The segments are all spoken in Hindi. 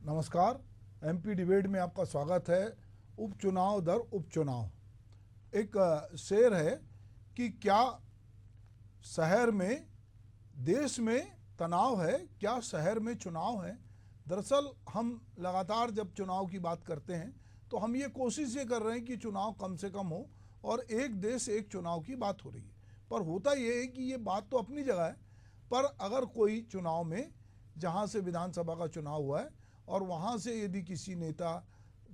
नमस्कार। एमपी डिबेट में आपका स्वागत है। उपचुनाव दर उपचुनाव एक शेर है कि क्या शहर में, देश में तनाव है, क्या शहर में चुनाव है। दरअसल हम लगातार जब चुनाव की बात करते हैं तो हम ये कोशिश कर रहे हैं कि चुनाव कम से कम हो और एक देश एक चुनाव की बात हो रही है। पर होता ये है कि ये बात तो अपनी जगह है, पर अगर कोई चुनाव में, जहाँ से विधानसभा का चुनाव हुआ है और वहाँ से यदि किसी नेता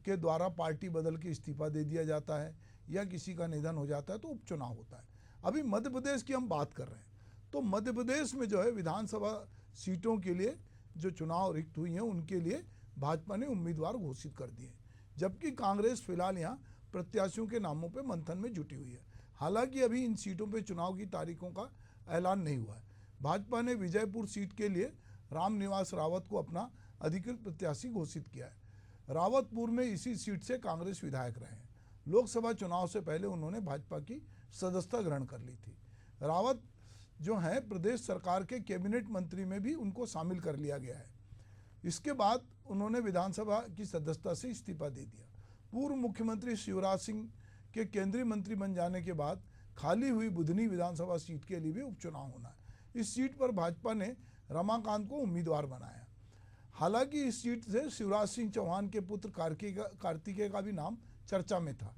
के द्वारा पार्टी बदल के इस्तीफा दे दिया जाता है या किसी का निधन हो जाता है तो उपचुनाव होता है। अभी मध्य प्रदेश की हम बात कर रहे हैं तो मध्य प्रदेश में जो है विधानसभा सीटों के लिए जो चुनाव रिक्त हुई हैं उनके लिए भाजपा ने उम्मीदवार घोषित कर दिए, जबकि कांग्रेस फिलहाल यहाँ प्रत्याशियों के नामों पर मंथन में जुटी हुई है। हालांकि अभी इन सीटों पर चुनाव की तारीखों का ऐलान नहीं हुआ है। भाजपा ने विजयपुर सीट के लिए रामनिवास रावत को अपना अधिकृत प्रत्याशी घोषित किया है। रावत पूर्व में इसी सीट से कांग्रेस विधायक रहे हैं। लोकसभा चुनाव से पहले उन्होंने भाजपा की सदस्यता ग्रहण कर ली थी। रावत जो हैं प्रदेश सरकार के कैबिनेट मंत्री में भी उनको शामिल कर लिया गया है। इसके बाद उन्होंने विधानसभा की सदस्यता से इस्तीफा दे दिया। पूर्व मुख्यमंत्री शिवराज सिंह के केंद्रीय मंत्री बन जाने के बाद खाली हुई बुधनी विधानसभा सीट के लिए भी उपचुनाव होना है। इस सीट पर भाजपा ने रमाकांत को उम्मीदवार बनाया। हालांकि इस सीट से शिवराज सिंह चौहान के पुत्र कार्तिकेय का भी नाम चर्चा में था।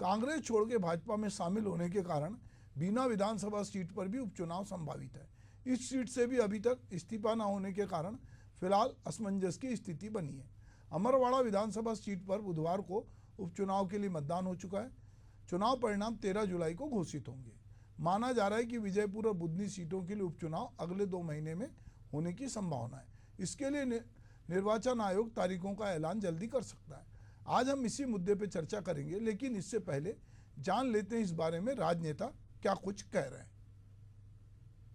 कांग्रेस छोड़ के भाजपा में शामिल होने के कारण बीना विधानसभा सीट पर भी उपचुनाव संभावित है। इस सीट से भी अभी तक इस्तीफा न होने के कारण फिलहाल असमंजस की स्थिति बनी है। अमरवाड़ा विधानसभा सीट पर बुधवार को उपचुनाव के लिए मतदान हो चुका है। चुनाव परिणाम 13 जुलाई को घोषित होंगे। माना जा रहा है कि विजयपुर और बुधनी सीटों के लिए उपचुनाव अगले 2 महीने में होने की संभावना है। इसके लिए निर्वाचन आयोग तारीखों का ऐलान जल्दी कर सकता है। आज हम इसी मुद्दे पर चर्चा करेंगे, लेकिन इससे पहले जान लेते हैं इस बारे में राजनेता क्या कुछ कह रहे हैं।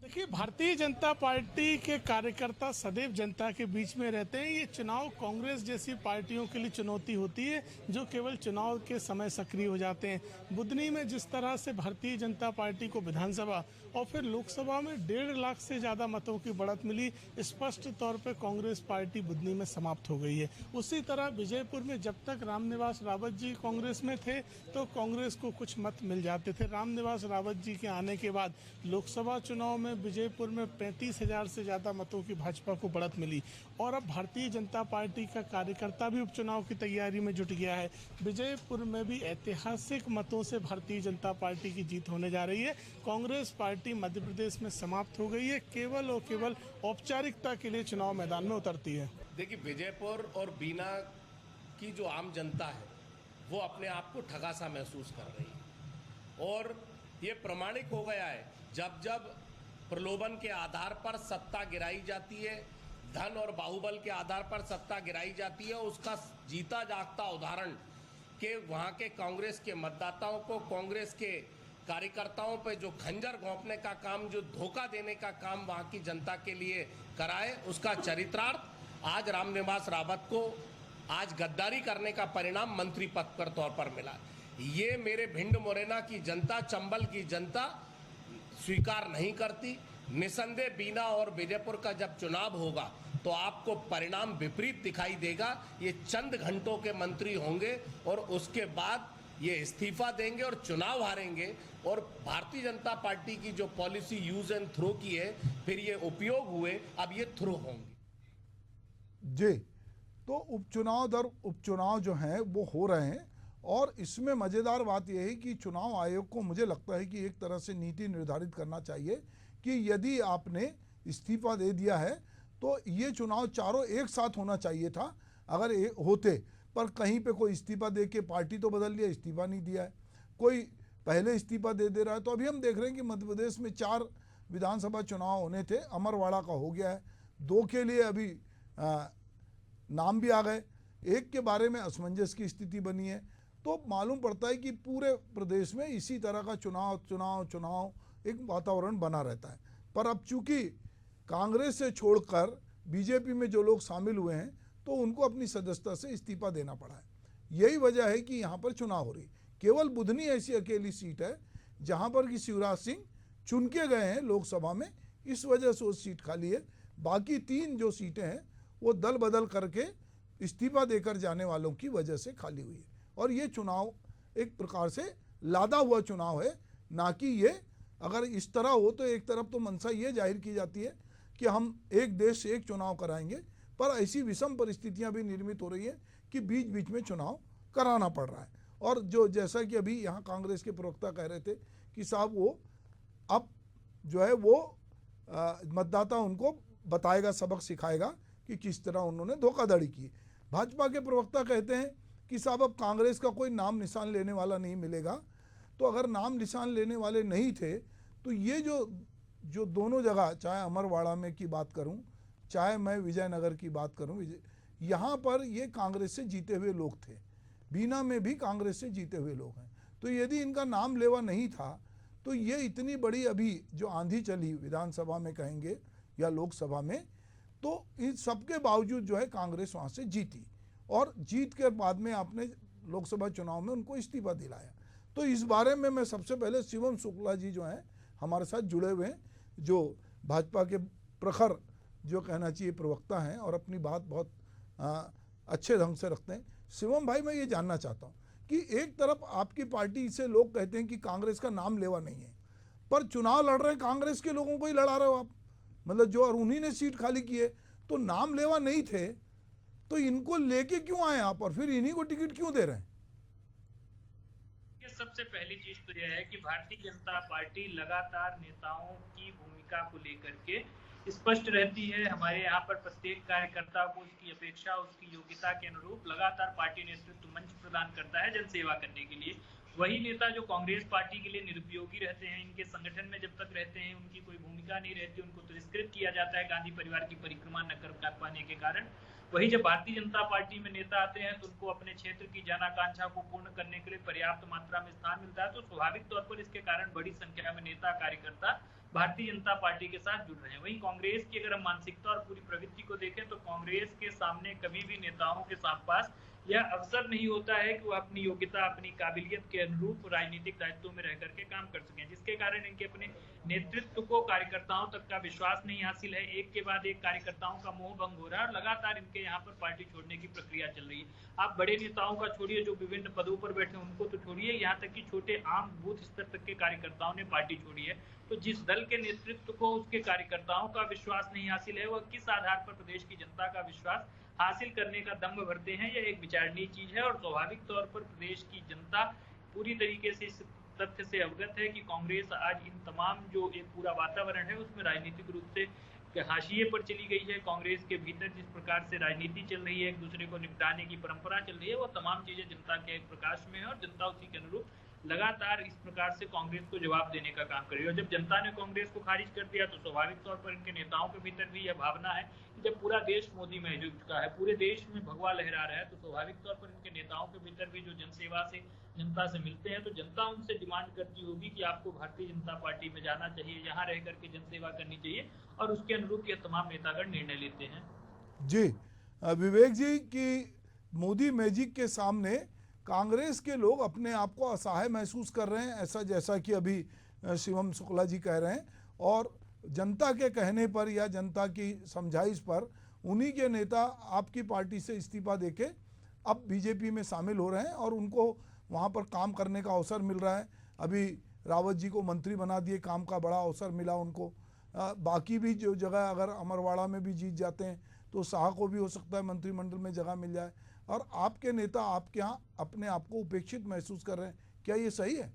देखिए, भारतीय जनता पार्टी के कार्यकर्ता सदैव जनता के बीच में रहते हैं। ये चुनाव कांग्रेस जैसी पार्टियों के लिए चुनौती होती है जो केवल चुनाव के समय सक्रिय हो जाते हैं। बुधनी में जिस तरह से भारतीय जनता पार्टी को विधानसभा और फिर लोकसभा में 1.5 लाख से ज़्यादा मतों की बढ़त मिली, स्पष्ट तौर पर कांग्रेस पार्टी बुधनी में समाप्त हो गई है। उसी तरह विजयपुर में जब तक रामनिवास रावत जी कांग्रेस में थे तो कांग्रेस को कुछ मत मिल जाते थे। रामनिवास रावत जी के आने के बाद लोकसभा चुनाव में विजयपुर में 35,000 से ज़्यादा मतों की भाजपा को बढ़त मिली और अब भारतीय जनता पार्टी का कार्यकर्ता भी उपचुनाव की तैयारी में जुट गया है। विजयपुर में भी ऐतिहासिक मतों से भारतीय जनता पार्टी की जीत होने जा रही है। कांग्रेस पार्टी मध्य प्रदेश में समाप्त हो गई है, केवल और केवल औपचारिकता के लिए चुनाव मैदान में उतरती है। देखिए, विजयपुर और बीना की जो आम जनता है वो अपने आप को ठगा सा महसूस कर रही है और ये प्रमाणित हो गया है जब जब प्रलोभन के आधार पर सत्ता गिराई जाती है, धन और बाहुबल के आधार पर सत्ता गिराई जाती है। उसका जीता जागता उदाहरण कि वहाँ के कांग्रेस के मतदाताओं को, कांग्रेस के कार्यकर्ताओं पे जो खंजर घोंपने का काम, जो धोखा देने का काम वहाँ की जनता के लिए कराए, उसका चरितार्थ आज रामनिवास रावत को आज गद्दारी करने का परिणाम मंत्री पद पर तौर पर मिला। ये मेरे भिंड मुरैना की जनता, चंबल की जनता स्वीकार नहीं करती। निसंदेह बीना और विजयपुर का जब चुनाव होगा तो आपको परिणाम विपरीत दिखाई देगा। ये चंद घंटों के मंत्री होंगे और उसके बाद ये इस्तीफा देंगे और चुनाव हारेंगे और भारतीय जनता पार्टी की जो पॉलिसी यूज एंड थ्रो की है, फिर ये उपयोग हुए, अब ये थ्रो होंगे। जी, तो उपचुनाव दर उपचुनाव जो हैं वो हो रहे हैं और इसमें मज़ेदार बात यह है कि चुनाव आयोग को मुझे लगता है कि एक तरह से नीति निर्धारित करना चाहिए कि यदि आपने इस्तीफा दे दिया है तो ये चुनाव चारों एक साथ होना चाहिए था अगर होते, पर कहीं पे कोई इस्तीफा दे के पार्टी तो बदल लिया, इस्तीफा नहीं दिया है, कोई पहले इस्तीफा दे रहा है। तो अभी हम देख रहे हैं कि मध्य प्रदेश में 4 विधानसभा चुनाव होने थे, अमरवाड़ा का हो गया है, 2 के लिए अभी नाम भी आ गए, 1 के बारे में असमंजस की स्थिति बनी है। तो मालूम पड़ता है कि पूरे प्रदेश में इसी तरह का चुनाव एक वातावरण बना रहता है। पर अब चूंकि कांग्रेस से छोड़कर बीजेपी में जो लोग शामिल हुए हैं तो उनको अपनी सदस्यता से इस्तीफा देना पड़ा है। यही वजह है कि यहाँ पर चुनाव हो रही। केवल बुधनी ऐसी अकेली सीट है जहाँ पर कि शिवराज सिंह चुन के गए हैं लोकसभा में, इस वजह से वो सीट खाली है। बाकी 3 जो सीटें हैं वो दल बदल करके इस्तीफा देकर जाने वालों की वजह से खाली हुई है। और ये चुनाव एक प्रकार से लादा हुआ चुनाव है, ना कि ये अगर इस तरह हो तो एक तरफ तो मंशा ये जाहिर की जाती है कि हम एक देश एक चुनाव कराएंगे, पर ऐसी विषम परिस्थितियां भी निर्मित हो रही है कि बीच बीच में चुनाव कराना पड़ रहा है। और जो जैसा कि अभी यहाँ कांग्रेस के प्रवक्ता कह रहे थे कि साहब वो अब जो है वो मतदाता उनको बताएगा, सबक सिखाएगा कि किस तरह उन्होंने धोखाधड़ी की। भाजपा के प्रवक्ता कहते हैं कि साहब अब कांग्रेस का कोई नाम निशान लेने वाला नहीं मिलेगा। तो अगर नाम निशान लेने वाले नहीं थे तो ये जो दोनों जगह, चाहे अमरवाड़ा में की बात करूं, चाहे मैं विजयनगर की बात करूं, यहाँ पर ये कांग्रेस से जीते हुए लोग थे, बीना में भी कांग्रेस से जीते हुए लोग हैं। तो यदि इनका नाम लेवा नहीं था तो ये इतनी बड़ी अभी जो आंधी चली विधानसभा में कहेंगे या लोकसभा में, तो इन सबके बावजूद जो है कांग्रेस वहाँ से जीती और जीत के बाद में आपने लोकसभा चुनाव में उनको इस्तीफा दिलाया। तो इस बारे में मैं सबसे पहले शिवम शुक्ला जी जो हैं हमारे साथ जुड़े हुए हैं, जो भाजपा के प्रखर जो कहना चाहिए प्रवक्ता हैं और अपनी बात बहुत अच्छे ढंग से रखते हैं। शिवम भाई, मैं ये जानना चाहता हूँ कि एक तरफ आपकी पार्टी से लोग कहते हैं कि कांग्रेस का नाम लेवा नहीं है, पर चुनाव लड़ रहे हैं कांग्रेस के लोगों को ही लड़ा रहे हो आप, मतलब जो और उन्हीं ने सीट खाली की है, तो नाम लेवा नहीं थे तो इनको लेके क्यों आए आप और फिर इन्हीं को टिकट क्यों दे रहे हैं? सबसे पहली चीज तो यह है कि भारतीय जनता पार्टी लगातार नेताओं की भूमिका को लेकर के स्पष्ट रहती है। हमारे यहाँ पर प्रत्येक कार्यकर्ता को उसकी अपेक्षा, उसकी योग्यता के अनुरूप लगातार पार्टी नेतृत्व मंच प्रदान करता है जनसेवा करने के लिए। वही नेता जो कांग्रेस पार्टी के लिए निरुपयोगी रहते हैं, इनके संगठन में जब तक रहते हैं उनकी कोई भूमिका नहीं रहती, उनको तिरस्कृत किया जाता है गांधी परिवार की परिक्रमा न कर पाने के कारण। वही जब भारतीय जनता पार्टी में नेता आते हैं तो उनको अपने क्षेत्र की जन आकांक्षा को पूर्ण करने के लिए पर्याप्त मात्रा में स्थान मिलता है, तो स्वाभाविक तौर पर इसके कारण बड़ी संख्या में नेता कार्यकर्ता भारतीय जनता पार्टी के साथ जुड़ रहे हैं। वहीं कांग्रेस की अगर हम मानसिकता और पूरी प्रवृत्ति को देखें तो कांग्रेस के सामने कभी भी नेताओं के पास यह अवसर नहीं होता है कि वो अपनी योग्यता, अपनी काबिलियत के अनुरूप राजनीतिक दायित्वों में रह करके काम कर सकें, जिसके कारण इनके अपने नेतृत्व को कार्यकर्ताओं तक का विश्वास नहीं हासिल है। एक के बाद एक कार्यकर्ताओं का मोह भंग हो रहा है और लगातार इनके यहाँ पर पार्टी छोड़ने की प्रक्रिया चल रही है। आप बड़े नेताओं का छोड़िए, जो विभिन्न पदों पर बैठे उनको तो छोड़िए, यहाँ तक कि छोटे आम बूथ स्तर तक के कार्यकर्ताओं ने पार्टी छोड़ी है। तो जिस दल के नेतृत्व को उसके कार्यकर्ताओं का विश्वास नहीं हासिल है, वह किस आधार पर प्रदेश की जनता का विश्वास हासिल करने का दम्भ भरते हैं, यह एक विचारणीय चीज है। और स्वाभाविक तौर पर प्रदेश की जनता पूरी तरीके से इस तथ्य से अवगत है कि कांग्रेस आज इन तमाम जो एक पूरा वातावरण है उसमें राजनीतिक रूप से हाशिए पर चली गई है। कांग्रेस के भीतर जिस प्रकार से राजनीति चल रही है, एक दूसरे को निपटाने की परंपरा चल रही है, वो तमाम चीजें जनता के एक प्रकाश में है और जनता उसी के अनुरूप लगातार इस प्रकार से कांग्रेस को जवाब देने का काम कर रही है। और जब जनता ने कांग्रेस को खारिज कर दिया तो स्वाभाविक तौर पर इनके नेताओं के भीतर भी यह भावना है कि जब पूरा देश मोदी में जुट चुका है, पूरे देश में भगवा लहरा रहा है, तो स्वाभाविक तौर पर इनके नेताओं के भीतर भी जो जनसेवा से जनता से मिलते हैं, तो जनता उनसे डिमांड करती होगी कि आपको भारतीय जनता पार्टी में जाना चाहिए, यहाँ रह करके जनसेवा करनी चाहिए, और उसके अनुरूप ये तमाम नेतागण निर्णय लेते हैं। जी विवेक जी की मोदी मैजिक के सामने कांग्रेस के लोग अपने आप को असहाय महसूस कर रहे हैं, ऐसा जैसा कि अभी शिवम शुक्ला जी कह रहे हैं, और जनता के कहने पर या जनता की समझाइश पर उन्हीं के नेता आपकी पार्टी से इस्तीफा देके अब बीजेपी में शामिल हो रहे हैं और उनको वहाँ पर काम करने का अवसर मिल रहा है। अभी रावत जी को मंत्री बना दिए, काम का बड़ा अवसर मिला उनको। बाकी भी जो जगह अगर अमरवाड़ा में भी जीत जाते हैं तो शाह को भी हो सकता है मंत्रिमंडल में जगह मिल जाए, और आपके नेता आपके यहाँ अपने आप को उपेक्षित महसूस कर रहे हैं, क्या ये सही है?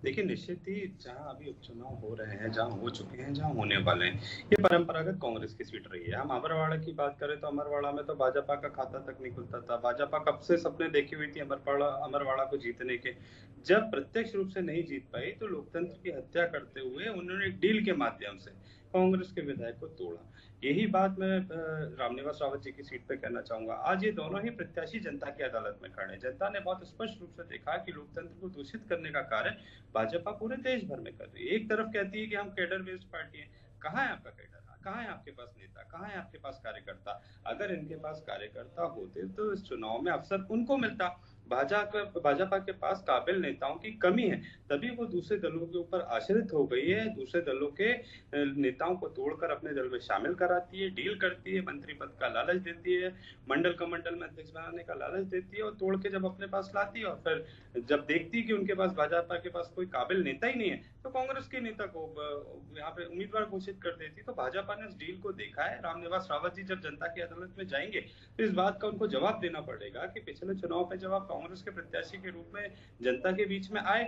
देखिए, निश्चित ही जहां अभी उपचुनाव हो रहे हैं, जहां हो चुके हैं, जहां होने वाले हैं, ये परंपरागत कांग्रेस की सीट रही है। हम अमरवाड़ा की बात करें तो अमरवाड़ा में तो भाजपा का खाता तक नहीं खुलता था। भाजपा कब से सपने देखी हुई थी अमरवाड़ा को जीतने के। जब प्रत्यक्ष रूप से नहीं जीत पाई तो लोकतंत्र की हत्या करते हुए उन्होंने एक डील के माध्यम से कांग्रेस के विधायक को तोड़ा। यही बात मैं रामनिवास रावत जी की सीट पे कहना चाहूंगा। आज ये दोनों ही प्रत्याशी जनता की अदालत में खड़े हैं। जनता ने बहुत स्पष्ट रूप से देखा कि लोकतंत्र को दूषित करने का कार्य भाजपा पूरे देश भर में कर रही है। एक तरफ कहती है कि हम कैडर बेस्ड पार्टी है। कहाँ है आपका कैडर? कहाँ है आपके पास नेता? कहाँ है आपके पास कार्यकर्ता? अगर इनके पास कार्यकर्ता होते तो इस चुनाव में अवसर उनको मिलता। भाजपा के पास काबिल नेताओं की कमी है, तभी वो दूसरे दलों के ऊपर आश्रित हो गई है। दूसरे दलों के नेताओं को तोड़कर अपने दल में शामिल कराती है, डील करती है, मंत्री पद का लालच देती है, मंडल कमंडल में अध्यक्ष बनाने का लालच देती है, और तोड़ के जब अपने पास लाती है और फिर जब देखती है कि उनके पास भाजपा के पास कोई काबिल नेता ही नहीं है, तो कांग्रेस के नेता को यहाँ पे उम्मीदवार घोषित कर देती। तो भाजपा ने इस डील को देखा है। रामनिवास रावत जी जब जनता की अदालत में जाएंगे तो इस बात का उनको जवाब देना पड़ेगा कि पिछले चुनाव में जब आप कांग्रेस के प्रत्याशी के रूप में जनता के बीच में आए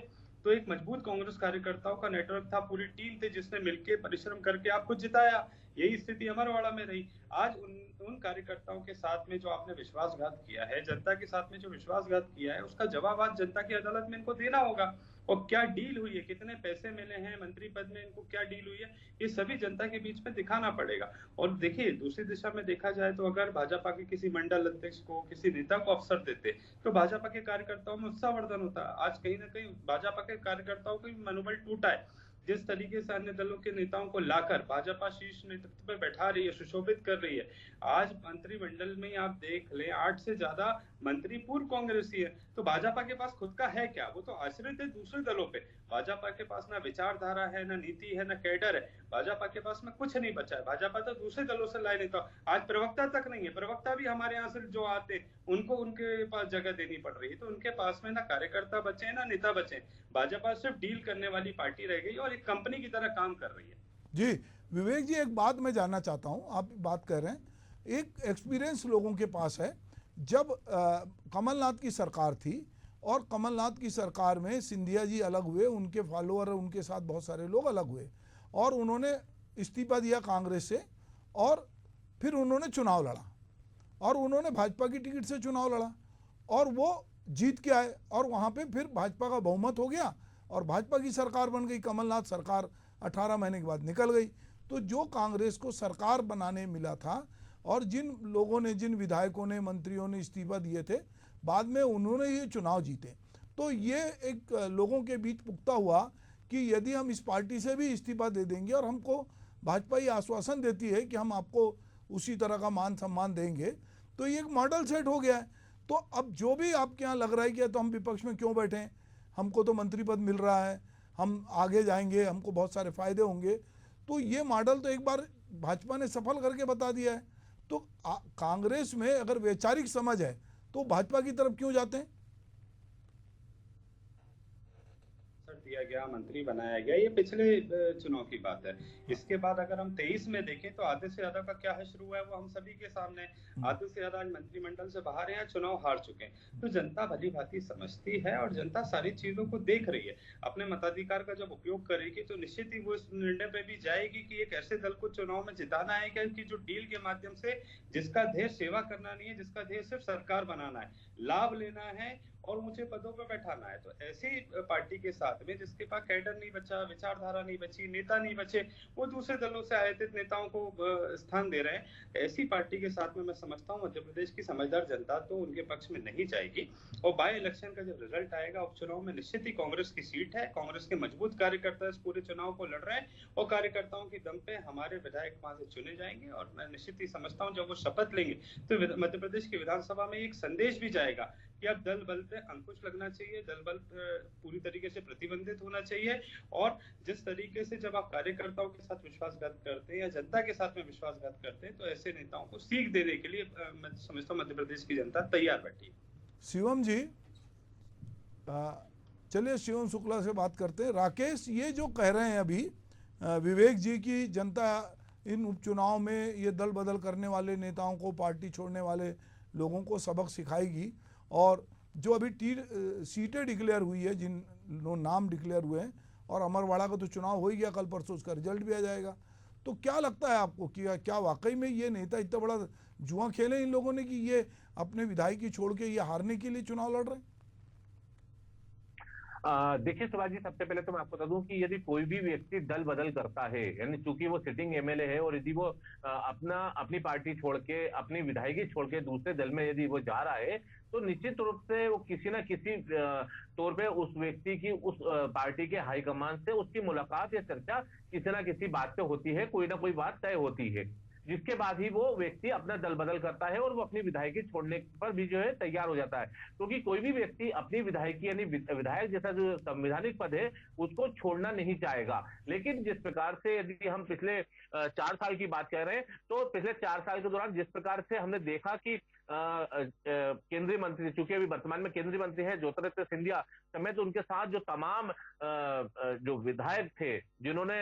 तो एक मजबूत कांग्रेस कार्यकर्ताओं का नेटवर्क था, पूरी टीम थी जिसने मिलकर परिश्रम करके आपको जिताया। यही स्थिति अमरवाड़ा में रही। आज उन कार्यकर्ताओं के साथ में जो आपने विश्वासघात किया है, जनता के साथ में जो विश्वासघात किया है, उसका जवाब आज जनता की अदालत में इनको देना होगा। और क्या डील हुई है, कितने पैसे मिले हैं, मंत्री पद में इनको क्या डील हुई है, ये सभी जनता के बीच में दिखाना पड़ेगा। और देखिए, दूसरी दिशा में देखा जाए तो अगर भाजपा के किसी मंडल अध्यक्ष को, किसी नेता को अवसर देते तो भाजपा के कार्यकर्ताओं में उत्साहवर्धन होता। आज कहीं ना कहीं भाजपा के कार्यकर्ताओं का मनोबल टूटा है। जिस तरीके से अन्य दलों के नेताओं को लाकर भाजपा शीर्ष नेतृत्व पर बैठा रही है, सुशोभित कर रही है। आज मंत्रिमंडल में आप देख लें 8 से ज्यादा मंत्री पूर्व कांग्रेसी है। तो भाजपा के पास खुद का है क्या? वो तो आश्रित है दूसरे दलों पे। भाजपा के पास ना विचारधारा है, ना नीति है, ना कैडर है। भाजपा के पास में कुछ नहीं बचा है। भाजपा तो दूसरे दलों से लाए नेता, आज प्रवक्ता तक नहीं है। प्रवक्ता भी हमारे यहाँ से जो आते उनको उनके पास जगह देनी पड़ रही है। तो उनके पास में ना कार्यकर्ता बचे हैं, ना नेता बचे हैं। भाजपा सिर्फ डील करने वाली पार्टी रह गई और एक कंपनी की तरह काम कर रही है। जी विवेक जी, एक बात मैं जानना चाहता हूँ, आप बात कर रहे हैं, एक एक्सपीरियंस लोगों के पास है। जब कमलनाथ की सरकार थी और कमलनाथ की सरकार में सिंधिया जी अलग हुए, उनके फॉलोअर उनके साथ बहुत सारे लोग अलग हुए और उन्होंने इस्तीफा दिया कांग्रेस से और फिर उन्होंने चुनाव लड़ा और उन्होंने भाजपा की टिकट से चुनाव लड़ा और वो जीत के आए और वहाँ पे फिर भाजपा का बहुमत हो गया और भाजपा की सरकार बन गई। कमलनाथ सरकार 18 महीने के बाद निकल गई। तो जो कांग्रेस को सरकार बनाने मिला था और जिन लोगों ने, जिन विधायकों ने, मंत्रियों ने इस्तीफा दिए थे, बाद में उन्होंने ये चुनाव जीते। तो ये एक लोगों के बीच पुख्ता हुआ कि यदि हम इस पार्टी से भी इस्तीफा दे देंगे और हमको भाजपा ये आश्वासन देती है कि हम आपको उसी तरह का मान सम्मान देंगे, तो ये एक मॉडल सेट हो गया है। तो अब जो भी आपके यहाँ लग रहा है कि तो हम विपक्ष में क्यों बैठे, हमको तो मंत्री पद मिल रहा है, हम आगे जाएंगे, हमको बहुत सारे फायदे होंगे, तो ये मॉडल तो एक बार भाजपा ने सफल करके बता दिया है। तो कांग्रेस में अगर वैचारिक समझ है तो भाजपा की तरफ क्यों जाते हैं? दिया गया, मंत्री बनाया गया, ये पिछले चुनाव की बात है। इसके बाद अगर हम 23 में देखें तो आधे से ज्यादा का क्या है शुरू हुआ है वो हम सभी के सामने। आधे से ज्यादा मंत्रिमंडल से बाहर हैं, चुनाव हार चुके हैं। तो जनता भली भांति समझती है और जनता सारी चीजों को देख रही है। अपने मताधिकार का जब उपयोग करेगी तो निश्चित ही वो इस निर्णय पे भी जाएगी कि एक ऐसे दल को चुनाव में जिताना है कि जो डील के माध्यम से, जिसका ध्येय सेवा करना नहीं है, जिसका ध्येय सिर्फ सरकार बनाना है, लाभ लेना है और ऊंचे पदों पर बैठाना है। तो ऐसी पार्टी के साथ में जिसके पास कैडर नहीं बचा, विचारधारा नहीं बची, नेता नहीं बचे, वो दूसरे दलों से आयातित नेताओं को स्थान दे रहे हैं, ऐसी पार्टी के साथ में मैं समझता हूँ मध्य प्रदेश की समझदार जनता तो उनके पक्ष में नहीं जाएगी। और बाय इलेक्शन का जब रिजल्ट आएगा उपचुनाव में, निश्चित ही कांग्रेस की सीट है। कांग्रेस के मजबूत कार्यकर्ता इस पूरे चुनाव को लड़ रहे हैं और कार्यकर्ताओं की दम पे हमारे विधायक वहां से चुने जाएंगे। और मैं निश्चित ही समझता हूँ जब वो शपथ लेंगे तो मध्य प्रदेश की विधानसभा में एक संदेश भी जाएगा कि अब दल बल पे अंकुश लगना चाहिए, दल बल पूरी तरीके से प्रतिबंधित होना चाहिए। और जिस तरीके से जब आप कार्यकर्ताओं के साथ विश्वासघात करते हैं या जनता के साथ में विश्वासघात करते हैं, तो ऐसे नेताओं को सीख देने के लिए मैं समझता हूँ मध्य प्रदेश की जनता तैयार बैठी है। शिवम जी, चलिए शिवम शुक्ला से बात करते हैं। राकेश, ये जो कह रहे हैं अभी विवेक जी की जनता इन उपचुनाव में ये दल बदल करने वाले नेताओं को, पार्टी छोड़ने वाले लोगों को सबक सिखाएगी, और जो अभी सीटें डिक्लेयर हुई है, जिन नाम डिक्लेयर हुए हैं, और अमरवाड़ा का तो चुनाव हो ही गया, कल परसों उसका रिजल्ट भी आ जाएगा, तो क्या लगता है आपको कि क्या वाकई में ये नेता इतना बड़ा जुआ खेले इन लोगों ने कि ये अपने विधायकी छोड़ के ये हारने के लिए चुनाव लड़ रहे हैं? देखिए शिवाजी, सबसे पहले तो मैं आपको बता दूं कि यदि कोई भी व्यक्ति दल बदल करता है, यानी चूंकि वो सिटिंग एमएलए है और यदि वो अपनी पार्टी छोड़ के, अपनी विधायकी छोड़ के दूसरे दल में यदि वो जा रहा है, तो निश्चित रूप से वो किसी ना किसी तौर पे उस व्यक्ति की, उस पार्टी के हाईकमान से उसकी मुलाकात या चर्चा किसी ना किसी बात पे होती है, कोई ना कोई बात तय होती है। जिसके बाद ही वो व्यक्ति अपना दल बदल करता है और वो अपनी विधायकी छोड़ने पर भी जो है तैयार हो जाता है, क्योंकि कोई भी व्यक्ति अपनी विधायकी यानी विधायक जैसा जो संवैधानिक पद है उसको छोड़ना नहीं चाहेगा। लेकिन जिस प्रकार से यदि हम पिछले 4 साल की बात कर रहे हैं, तो पिछले 4 साल के दौरान जिस प्रकार से हमने देखा कि केंद्रीय मंत्री, चूंकि अभी वर्तमान में केंद्रीय मंत्री है ज्योतिरादित्य सिंधिया समेत उनके साथ जो तमाम जो विधायक थे जिन्होंने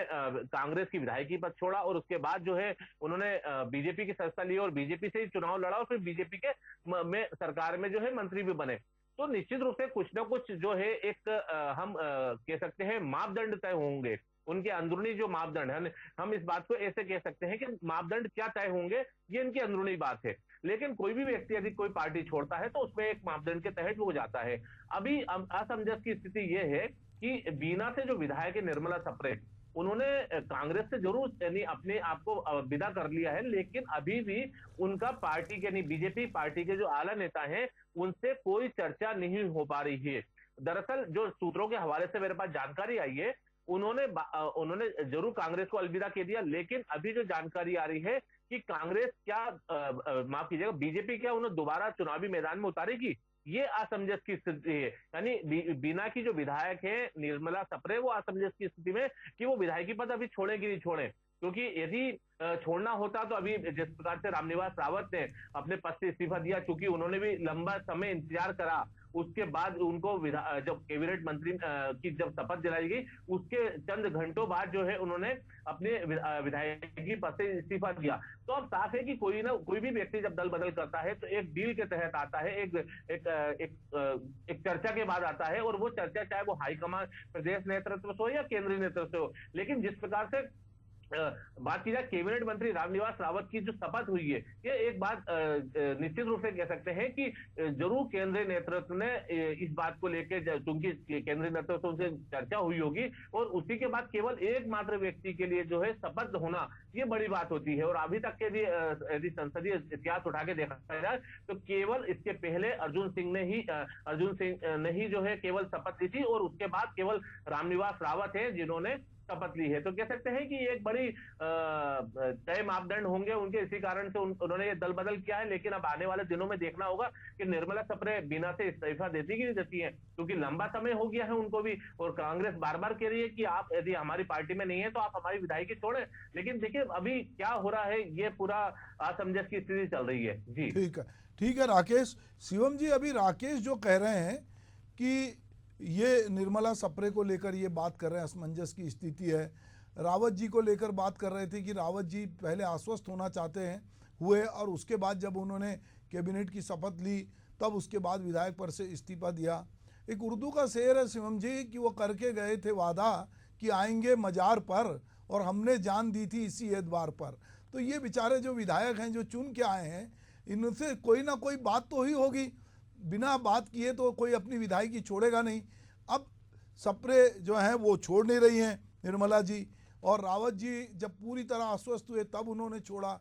कांग्रेस की विधायकी पद छोड़ा और उसके बाद जो है उन्होंने बीजेपी की सदस्यता ली और बीजेपी से ही चुनाव लड़ा और फिर बीजेपी के में सरकार में जो है मंत्री भी बने, तो निश्चित रूप से कुछ ना कुछ जो है एक हम कह सकते हैं मापदंड तय होंगे, उनके अंदरूनी जो मापदंड है, हम इस बात को ऐसे कह सकते हैं कि मापदंड क्या तय होंगे, ये इनकी अंदरूनी बात है। लेकिन कोई भी व्यक्ति यदि कोई पार्टी छोड़ता है तो उसमें एक मापदंड के तहत हो जाता है। अभी असमंजस की स्थिति यह है कि बीना से जो विधायक है निर्मला सप्रे, उन्होंने कांग्रेस से जरूर यानी अपने आप को विदा कर लिया है, लेकिन अभी भी उनका पार्टी के यानी बीजेपी पार्टी के जो आला नेता हैं उनसे कोई चर्चा नहीं हो पा रही है। दरअसल जो सूत्रों के हवाले से मेरे पास जानकारी आई है, उन्होंने जरूर कांग्रेस को अलविदा कह दिया, लेकिन अभी जो जानकारी आ रही है कि कांग्रेस क्या माफ कीजिएगा बीजेपी क्या उन्हें दोबारा चुनावी मैदान में उतारेगी, ये असमंजस की स्थिति है। यानी बीना की जो विधायक है निर्मला सप्रे, वो असमंजस की स्थिति में कि वो विधायकी पद अभी छोड़े कि नहीं छोड़े, क्योंकि यदि छोड़ना होता तो अभी जिस प्रकार से रामनिवास रावत ने अपने पद से इस्तीफा दिया, चूंकि उन्होंने भी लंबा समय इंतजार करा, उसके बाद उनको जब कैबिनेट मंत्री की जब शपथ दिलाई गई उसके चंद घंटों बाद जो है उन्होंने अपने विधायकी पद से इस्तीफा दिया। तो अब साफ है कि कोई भी व्यक्ति जब दल बदल करता है तो एक डील के तहत आता है, एक चर्चा के बाद आता है, और वो चर्चा चाहे वो हाईकमान प्रदेश नेतृत्व से हो या केंद्रीय नेतृत्व से हो। लेकिन जिस प्रकार से बात की जाए कैबिनेट मंत्री रामनिवास रावत की जो शपथ हुई है, ये एक बात निश्चित रूप से कह सकते हैं कि जरूर केंद्रीय नेतृत्व ने इस बात को लेकर, क्योंकि केंद्रीय नेतृत्व से चर्चा हुई होगी, और उसी के बाद केवल एकमात्र व्यक्ति के लिए जो है शपथ होना ये बड़ी बात होती है। और अभी तक के यदि संसदीय इतिहास उठा के देखा जाए तो केवल इसके पहले अर्जुन सिंह ने ही जो है केवल शपथ ली थी, और उसके बाद केवल रामनिवास रावत है जिन्होंने शपथ ली है। तो कह सकते हैं कि एक बड़ी तय मापदंड होंगे उनके, इसी कारण से उन्होंने ये दल बदल किया है। लेकिन अब आने वाले दिनों में देखना होगा कि निर्मला सप्रे बिना से इस्तीफा देती कि नहीं देती है, क्योंकि लंबा समय हो गया है उनको भी, और कांग्रेस बार बार कह रही है कि आप यदि हमारी पार्टी में नहीं है तो आप हमारी विधायकी छोड़े। लेकिन देखिए अभी क्या हो रहा है, ये पूरा असमंजस की स्थिति चल रही है। जी ठीक है राकेश। शिवम जी, अभी राकेश जो कह रहे हैं कि ये निर्मला सप्रे को लेकर ये बात कर रहे हैं, असमंजस की स्थिति है। रावत जी को लेकर बात कर रहे थे कि रावत जी पहले आश्वस्त होना चाहते हैं हुए, और उसके बाद जब उन्होंने कैबिनेट की शपथ ली तब उसके बाद विधायक पद से इस्तीफा दिया। एक उर्दू का शेर है शिवम जी कि वो करके गए थे वादा कि आएंगे मजार पर, और हमने जान दी थी इसी एतबार पर। तो ये बेचारे जो विधायक हैं जो चुन के आए हैं, इनसे कोई ना कोई बात तो ही होगी, बिना बात किए तो कोई अपनी विधायकी छोड़ेगा नहीं। अब सप्रे जो हैं वो छोड़ नहीं रही हैं निर्मला जी, और रावत जी जब पूरी तरह आश्वस्त हुए तब उन्होंने छोड़ा।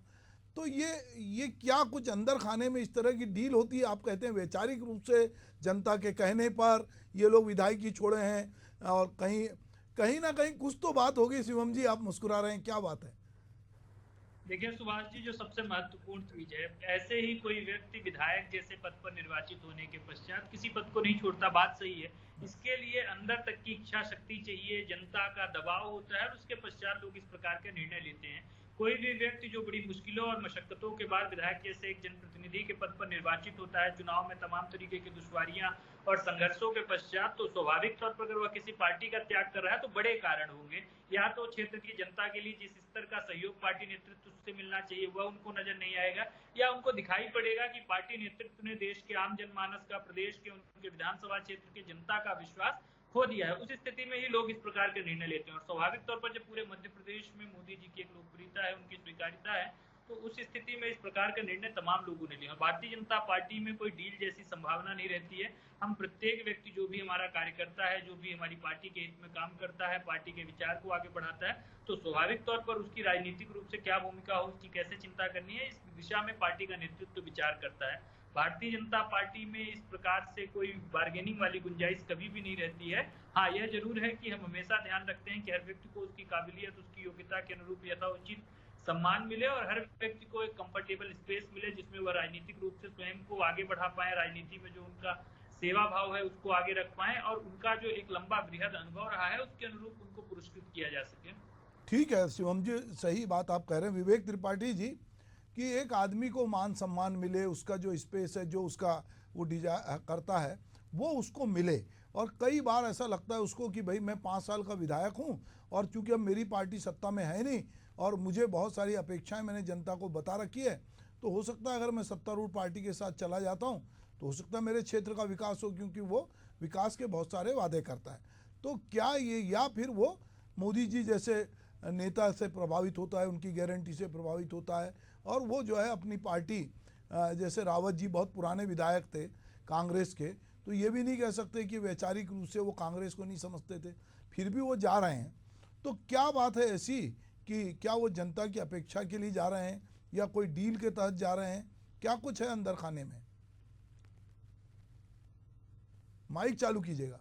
तो ये क्या कुछ अंदर खाने में इस तरह की डील होती है? आप कहते हैं वैचारिक रूप से जनता के कहने पर ये लोग विधायकी छोड़े हैं, और कहीं ना कहीं कुछ तो बात होगी। शिवम जी आप मुस्कुरा रहे हैं, क्या बात है? देखिए सुभाष जी, जो सबसे महत्वपूर्ण चीज है, ऐसे ही कोई व्यक्ति विधायक जैसे पद पर निर्वाचित होने के पश्चात किसी पद को नहीं छोड़ता, बात सही है। इसके लिए अंदर तक की इच्छा शक्ति चाहिए, जनता का दबाव होता है, और उसके पश्चात लोग इस प्रकार के निर्णय लेते हैं। कोई भी व्यक्ति जो बड़ी मुश्किलों और मशक्कतों के बाद विधायक जैसे एक जनप्रतिनिधि के पद पर निर्वाचित होता है, चुनाव में तमाम तरीके की दुश्वारियां और संघर्षों के पश्चात, तो स्वाभाविक तौर पर अगर वह किसी पार्टी का त्याग कर रहा है तो बड़े कारण होंगे। या तो क्षेत्र की जनता के लिए जिस स्तर का सहयोग पार्टी नेतृत्व से मिलना चाहिए वह उनको नजर नहीं आएगा, या उनको दिखाई पड़ेगा कि पार्टी नेतृत्व ने देश के आम जनमानस का, प्रदेश के उनके विधानसभा क्षेत्र की जनता का विश्वास खो दिया है। उस स्थिति में ही लोग इस प्रकार के निर्णय लेते हैं। और स्वाभाविक तौर पर जब पूरे मध्य प्रदेश में मोदी जी की एक लोकप्रियता है, उनकी स्वीकार्यता है, तो उस स्थिति में इस प्रकार के निर्णय तमाम लोगों ने लिए। भारतीय जनता पार्टी में कोई डील जैसी संभावना नहीं रहती है। हम प्रत्येक व्यक्ति जो भी हमारा कार्यकर्ता है, जो भी हमारी पार्टी के हित में काम करता है, पार्टी के विचार को आगे बढ़ाता है, तो स्वाभाविक तौर पर उसकी राजनीतिक रूप से क्या भूमिका हो, उसकी कैसे चिंता करनी है, इस दिशा में पार्टी का नेतृत्व विचार करता है। भारतीय जनता पार्टी में इस प्रकार से कोई बार्गेनिंग वाली गुंजाइश कभी भी नहीं रहती है। हाँ, यह जरूर है कि हम हमेशा ध्यान रखते हैं कि हर व्यक्ति को उसकी काबिलियत, उसकी योग्यता के अनुरूप यथोचित सम्मान मिले और हर व्यक्ति को एक कंफर्टेबल स्पेस मिले जिसमें वह राजनीतिक रूप से स्वयं को आगे बढ़ा पाए, राजनीति में जो उनका सेवा भाव है उसको आगे रख पाए और उनका जो एक लंबा वृहद अनुभव रहा है उसके अनुरूप उनको पुरस्कृत किया जा सके। ठीक है शिवम जी, सही बात आप कह रहे हैं विवेक त्रिपाठी जी, कि एक आदमी को मान सम्मान मिले, उसका जो स्पेस है, जो उसका वो करता है वो उसको मिले। और कई बार ऐसा लगता है उसको कि भाई मैं 5 साल का विधायक हूँ और चूंकि अब मेरी पार्टी सत्ता में है नहीं और मुझे बहुत सारी अपेक्षाएं मैंने जनता को बता रखी है, तो हो सकता है अगर मैं सत्तारूढ़ पार्टी के साथ चला जाता हूँ तो हो सकता है मेरे क्षेत्र का विकास हो, क्योंकि वो विकास के बहुत सारे वादे करता है। तो क्या ये, या फिर वो मोदी जी जैसे नेता से प्रभावित होता है, उनकी गारंटी से प्रभावित होता है और वो जो है अपनी पार्टी, जैसे रावत जी बहुत पुराने विधायक थे कांग्रेस के, तो ये भी नहीं कह सकते कि वैचारिक रूप से वो कांग्रेस को नहीं समझते थे, फिर भी वो जा रहे हैं। तो क्या बात है ऐसी कि क्या वो जनता की अपेक्षा के लिए जा रहे हैं या कोई डील के तहत जा रहे हैं, क्या कुछ है अंदर खाने में? माइक चालू कीजिएगा।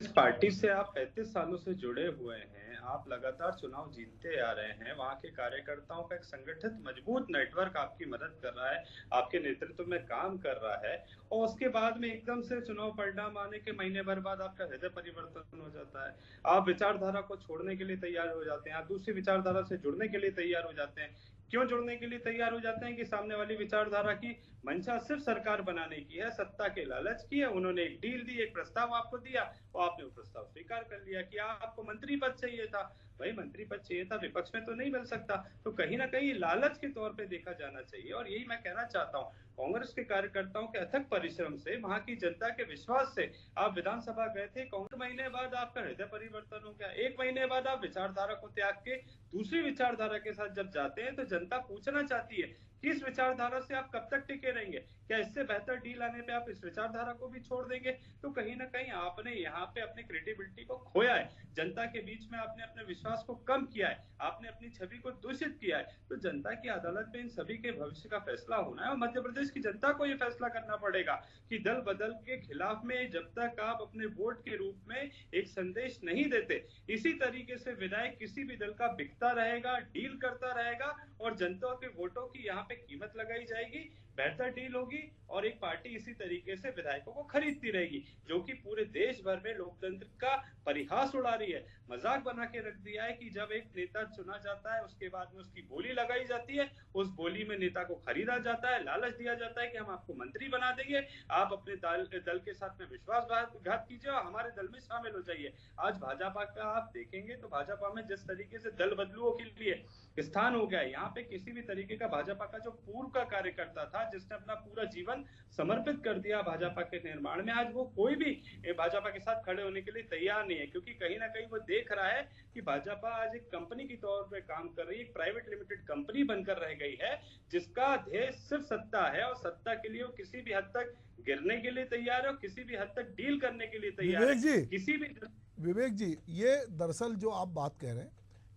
इस पार्टी से आप 35 सालों से जुड़े हुए हैं, आप लगातार चुनाव जीतते आ रहे हैं, वहां के कार्यकर्ताओं का एक संगठित मजबूत नेटवर्क आपकी मदद कर रहा है, आपके नेतृत्व में काम कर रहा है, और उसके बाद में एकदम से चुनाव परिणाम आने के महीने भर बाद आपका हृदय परिवर्तन हो जाता है। आप विचारधारा को छोड़ने के लिए तैयार हो जाते हैं, आप दूसरी विचारधारा से जुड़ने के लिए तैयार हो जाते हैं। क्यों जुड़ने के लिए तैयार हो जाते हैं? कि सामने वाली विचारधारा की मंशा सिर्फ सरकार बनाने की है, सत्ता के लालच की है। उन्होंने एक डील दी, एक प्रस्ताव आपको दिया और आपने वो प्रस्ताव स्वीकार कर लिया कि आपको मंत्री पद चाहिए था। भाई मंत्री पद चाहिए था, विपक्ष में तो नहीं मिल सकता, तो कहीं ना कहीं लालच के तौर पे देखा जाना चाहिए। और यही मैं कहना चाहता हूँ, कांग्रेस के कार्यकर्ताओं के अथक परिश्रम से, वहां की जनता के विश्वास से आप विधानसभा गए थे, कांग्रेस महीने बाद आपका हृदय परिवर्तन हो गया। 1 महीने बाद आप विचारधारा को त्याग के दूसरी विचारधारा के साथ जब जाते हैं तो जनता पूछना चाहती है कि इस विचारधारा से आप कब तक टिके रहेंगे? क्या इससे बेहतर डील आने पे आप इस विचारधारा को भी छोड़ देंगे? तो कहीं ना कहीं आपने यहाँ पे अपनी क्रेडिबिलिटी को खोया है, जनता के बीच में आपने अपने विश्वास को कम किया है, आपने अपनी छवि को दूषित किया है। तो जनता की अदालत में इन सभी के भविष्य का फैसला होना है और मध्य प्रदेश की जनता को यह फैसला करना पड़ेगा कि दल बदल के खिलाफ में जब तक आप अपने वोट के रूप में एक संदेश नहीं देते, इसी तरीके से विधायक किसी भी दल का बिकता रहेगा, डील करता रहेगा और जनता के वोटों की यहाँ पे कीमत लगाई जाएगी, बेहतर डील होगी और एक पार्टी इसी तरीके से विधायकों को खरीदती रहेगी, जो कि पूरे देश भर में लोकतंत्र का परिहास उड़ा रही है। मजाक बना के रख दिया है कि जब एक नेता चुना जाता है उसके बाद में उसकी बोली लगाई जाती है, उस बोली में नेता को खरीदा जाता है, लालच दिया जाता है कि हम आपको मंत्री बना देंगे, आप अपने दल के साथ में विश्वासघात कीजिए और हमारे दल में शामिल हो जाइए। आज भाजपा का आप देखेंगे तो भाजपा में जिस तरीके से दल बदलुओं के लिए स्थान हो गया है, यहाँ पे किसी भी तरीके का भाजपा का जो पूर्व का कार्यकर्ता था जिसने अपना पूरा जीवन समर्पित कर दिया भाजपा के निर्माण में, आज वो कोई भी भाजपा के साथ खड़े होने के लिए तैयार नहीं है, क्योंकि कहीं ना कहीं वो देख रहा है कि भाजपा आज एक कंपनी की तौर पे काम कर रही है, एक प्राइवेट लिमिटेड कंपनी बनकर रह गई है जिसका ध्येय सिर्फ सत्ता है और सत्ता के लिए वो किसी भी हद तक गिरने के लिए तैयार है और किसी भी हद तक डील करने के लिए तैयार है। किसी भी विवेक जी, ये दरअसल जो आप बात कह रहे हैं,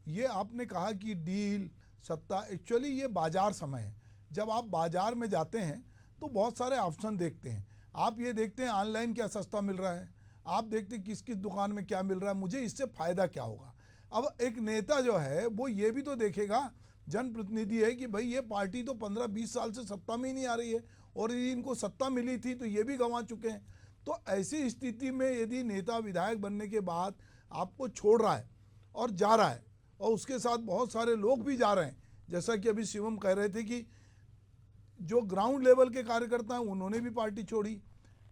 ये आपने कहा कि डील सत्ता, एक्चुअली ये बाजार समय है। जब आप बाजार में जाते हैं तो बहुत सारे ऑप्शन देखते हैं, आप ये देखते हैं ऑनलाइन क्या सस्ता मिल रहा है, आप देखते हैं किस किस दुकान में क्या मिल रहा है, मुझे इससे फ़ायदा क्या होगा। अब एक नेता जो है वो ये भी तो देखेगा, जनप्रतिनिधि है, कि भाई ये पार्टी तो 15-20 साल से सत्ता में ही नहीं आ रही है और यदि इनको सत्ता मिली थी तो ये भी गंवा चुके हैं। तो ऐसी स्थिति में यदि नेता विधायक बनने के बाद आपको छोड़ रहा है और जा रहा है और उसके साथ बहुत सारे लोग भी जा रहे हैं, जैसा कि अभी शिवम कह रहे थे कि जो ग्राउंड लेवल के कार्यकर्ता हैं उन्होंने भी पार्टी छोड़ी,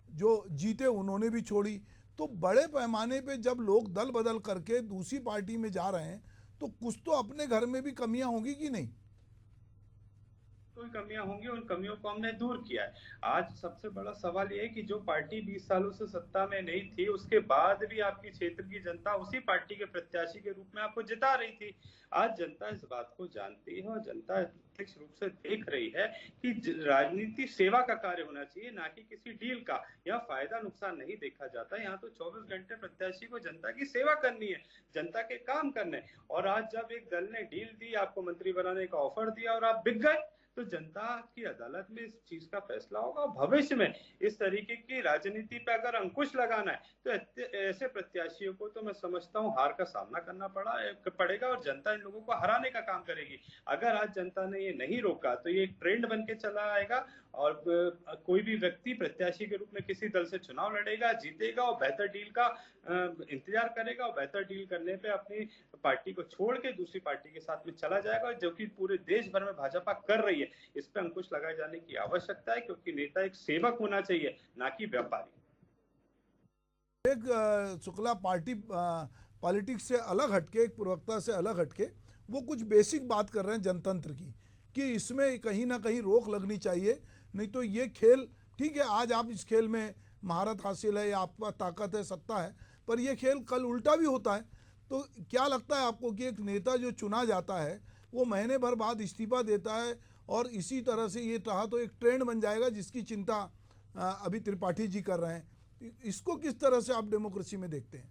जो जीते उन्होंने भी छोड़ी, तो बड़े पैमाने पे जब लोग दल बदल करके दूसरी पार्टी में जा रहे हैं तो कुछ तो अपने घर में भी कमियां होंगी कि नहीं? कोई कमियां होंगी, उन कमियों को हमने दूर किया है। आज सबसे बड़ा सवाल ये है कि जो पार्टी 20 सालों से सत्ता में नहीं थी, उसके बाद भी आपकी क्षेत्र की जनता उसी पार्टी के प्रत्याशी के रूप में आपको जिता रही थी। आज जनता इस बात को जानती है और जनता प्रत्यक्ष रूप से देख रही है कि राजनीति सेवा का कार्य होना चाहिए, ना कि किसी डील का। यहाँ फायदा नुकसान नहीं देखा जाता, यहाँ तो 24 घंटे प्रत्याशी को जनता की सेवा करनी है, जनता के काम करने। और आज जब एक दल ने डील दी, आपको मंत्री बनाने का ऑफर दिया और आप बिक गए, तो जनता की अदालत में इस चीज का फैसला होगा। भविष्य में इस तरीके की राजनीति पे अगर अंकुश लगाना है तो ऐसे प्रत्याशियों को तो मैं समझता हूँ हार का सामना करना पड़ेगा और जनता इन लोगों को हराने का काम करेगी। अगर आज जनता ने ये नहीं रोका तो ये एक ट्रेंड बन के चला आएगा और कोई भी व्यक्ति प्रत्याशी के रूप में किसी दल से चुनाव लड़ेगा, जीतेगा और बेहतर डील का इंतजार करेगा और बेहतर डील करने पे अपनी पार्टी को छोड़ के दूसरी पार्टी के साथ में चला जाएगा, जो कि पूरे देश भर में भाजपा कर रही है। इस पे अंकुश लगाए जाने की आवश्यकता है, क्योंकि नेता एक सेवक होना चाहिए, ना कि व्यापारी। एक शुक्ला पार्टी पॉलिटिक्स से अलग हटके, एक प्रवक्ता से अलग हटके वो कुछ बेसिक बात कर रहे हैं जनतंत्र की, कि इसमें कहीं ना कहीं रोक लगनी चाहिए, नहीं तो ये खेल ठीक है आज आप इस खेल में महारत हासिल है या आपका ताकत है, सत्ता है, पर यह खेल कल उल्टा भी होता है। तो क्या लगता है आपको कि एक नेता जो चुना जाता है वो महीने भर बाद इस्तीफा देता है और इसी तरह से ये रहा तो एक ट्रेंड बन जाएगा, जिसकी चिंता अभी त्रिपाठी जी कर रहे हैं, इसको किस तरह से आप डेमोक्रेसी में देखते हैं?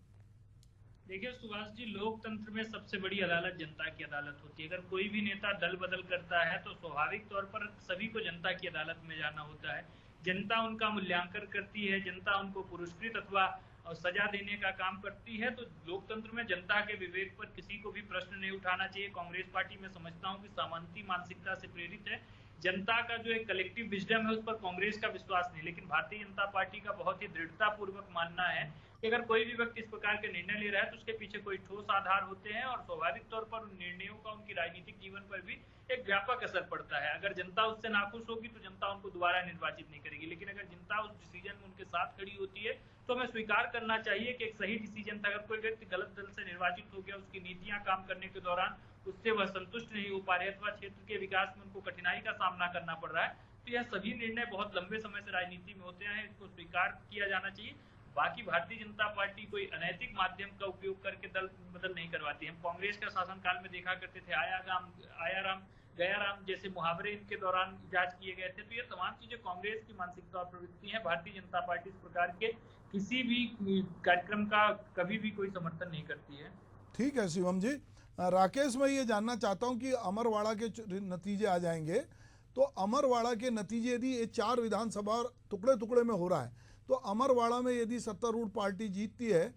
देखिए सुभाष जी, लोकतंत्र में सबसे बड़ी अदालत जनता की अदालत होती है। अगर कोई भी नेता दल बदल करता है तो स्वाभाविक तौर पर सभी को जनता की अदालत में जाना होता है। जनता उनका मूल्यांकन करती है, जनता उनको पुरस्कृत अथवा सजा देने का काम करती है। तो लोकतंत्र में जनता के विवेक पर किसी को भी प्रश्न नहीं उठाना चाहिए। कांग्रेस पार्टी में समझता हूँ कि सामंती मानसिकता से प्रेरित है। जनता का जो एक कलेक्टिव विजडम है उस पर कांग्रेस का विश्वास नहीं, लेकिन भारतीय जनता पार्टी का बहुत ही दृढ़ता पूर्वक मानना है कि अगर कोई भी व्यक्ति इस प्रकार के निर्णय ले रहा है तो उसके पीछे कोई ठोस आधार होते हैं और स्वाभाविक तौर पर उन निर्णयों का उनकी राजनीतिक जीवन पर भी एक व्यापक असर पड़ता है। अगर जनता उससे नाखुश होगी तो जनता उनको दोबारा निर्वाचित नहीं करेगी, लेकिन अगर जनता उस डिसीजन में उनके साथ खड़ी होती है तो हमें स्वीकार करना चाहिए कि एक सही डिसीजन था। अगर कोई व्यक्ति गलत दल से निर्वाचित हो गया, उसकी नीतियां काम करने के दौरान उससे वह संतुष्ट नहीं हो पा रहे अथवा क्षेत्र के विकास में उनको कठिनाई का सामना करना पड़ रहा है, तो यह सभी निर्णय बहुत लंबे समय से राजनीति में होते हैं, इसको स्वीकार किया जाना चाहिए। बाकी भारतीय जनता पार्टी कोई अनैतिक माध्यम का उपयोग करके दल बदल नहीं करवाती। हम कांग्रेस का शासनकाल में देखा करते थे, आया राम गया राम जैसे मुहावरे इनके दौरान इजाद किए गए थे। तो ये तमाम चीजें कांग्रेस की मानसिकता और प्रवृत्ति है। भारतीय जनता पार्टी इस प्रकार के किसी भी कार्यक्रम का कभी भी कोई समर्थन नहीं करती है। ठीक है शिवम जी। राकेश, मैं ये जानना चाहता हूँ कि अमरवाड़ा के नतीजे आ जाएंगे, तो अमरवाड़ा के नतीजे यदि ये 4 विधानसभा टुकड़े टुकड़े में हो रहा है, तो अमरवाड़ा में यदि सत्तारूढ़ पार्टी जीतती है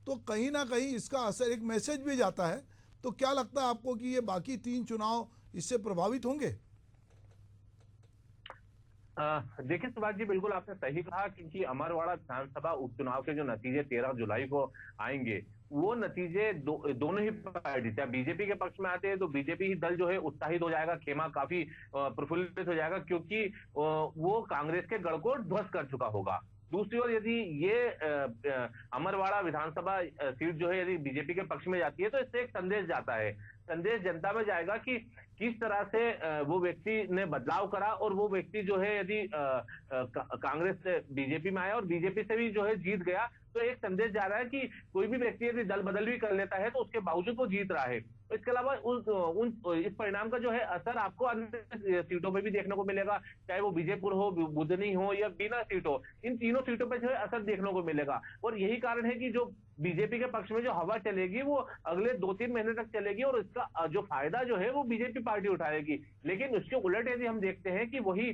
तो कहीं ना कहीं इसका असर, एक मैसेज भी जाता है। तो क्या लगता है आपको कि ये बाकी 3 चुनाव इससे प्रभावित होंगे? देखिए सुभाष जी, बिल्कुल आपने सही कहा, क्योंकि अमरवाड़ा विधानसभा उपचुनाव के जो नतीजे 13 जुलाई को आएंगे, वो नतीजे दोनों ही पार्टी, चाहे बीजेपी के पक्ष में आते हैं तो बीजेपी ही दल जो है उत्साहित हो जाएगा, खेमा काफी प्रफुल्लित हो जाएगा, क्योंकि वो कांग्रेस के गढ़ को ध्वस्त कर चुका होगा। दूसरी ओर यदि ये अमरवाड़ा विधानसभा सीट जो है यदि बीजेपी के पक्ष में जाती है तो इससे एक संदेश जाता है, संदेश जनता में जाएगा कि किस तरह से वो व्यक्ति ने बदलाव करा और वो व्यक्ति जो है यदि कांग्रेस से बीजेपी में आया और बीजेपी से भी जो है जीत गया, तो एक संदेश जा रहा है कि कोई भी व्यक्ति यदि दल बदल भी कर लेता है तो उसके बावजूद वो जीत रहा है। इसके अलावा इस परिणाम का जो है असर आपको अन्य सीटों पे भी देखने को मिलेगा, चाहे वो बीजेपुर हो, बुधनी हो या बीना सीट हो, इन तीनों सीटों पे जो है असर देखने को मिलेगा। और यही कारण है कि जो बीजेपी के पक्ष में जो हवा चलेगी वो अगले 2-3 महीने तक चलेगी और इसका जो फायदा जो है वो बीजेपी पार्टी उठाएगी। लेकिन उसके उलट यदि हम देखते हैं कि वही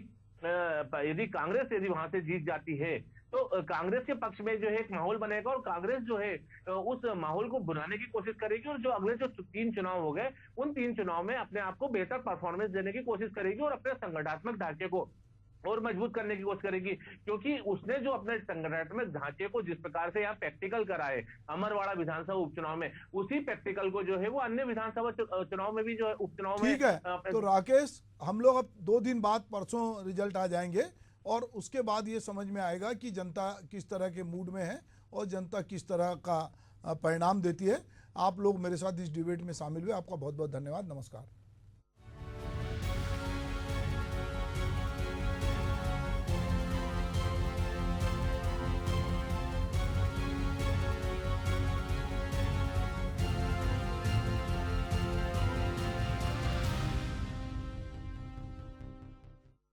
यदि कांग्रेस यदि वहां से जीत जाती है तो कांग्रेस के पक्ष में जो है एक माहौल बनेगा और कांग्रेस जो है उस माहौल को बुलाने की कोशिश करेगी और जो अगले जो 3 चुनाव हो गए उन 3 चुनाव में अपने आप को बेहतर परफॉर्मेंस देने की कोशिश करेगी और अपने संगठनात्मक ढांचे को और मजबूत करने की कोशिश करेगी, क्योंकि उसने जो अपने संगठनात्मक ढांचे को जिस प्रकार से यहाँ प्रैक्टिकल करा है अमरवाड़ा विधानसभा उपचुनाव में, उसी प्रैक्टिकल को जो है वो अन्य विधानसभा चुनाव में भी जो है उपचुनाव में। ठीक है, तो राकेश, हम लोग अब 2 दिन बाद परसों रिजल्ट आ जाएंगे और उसके बाद ये समझ में आएगा कि जनता किस तरह के मूड में है और जनता किस तरह का परिणाम देती है। आप लोग मेरे साथ इस डिबेट में शामिल हुए, आपका बहुत बहुत धन्यवाद। नमस्कार।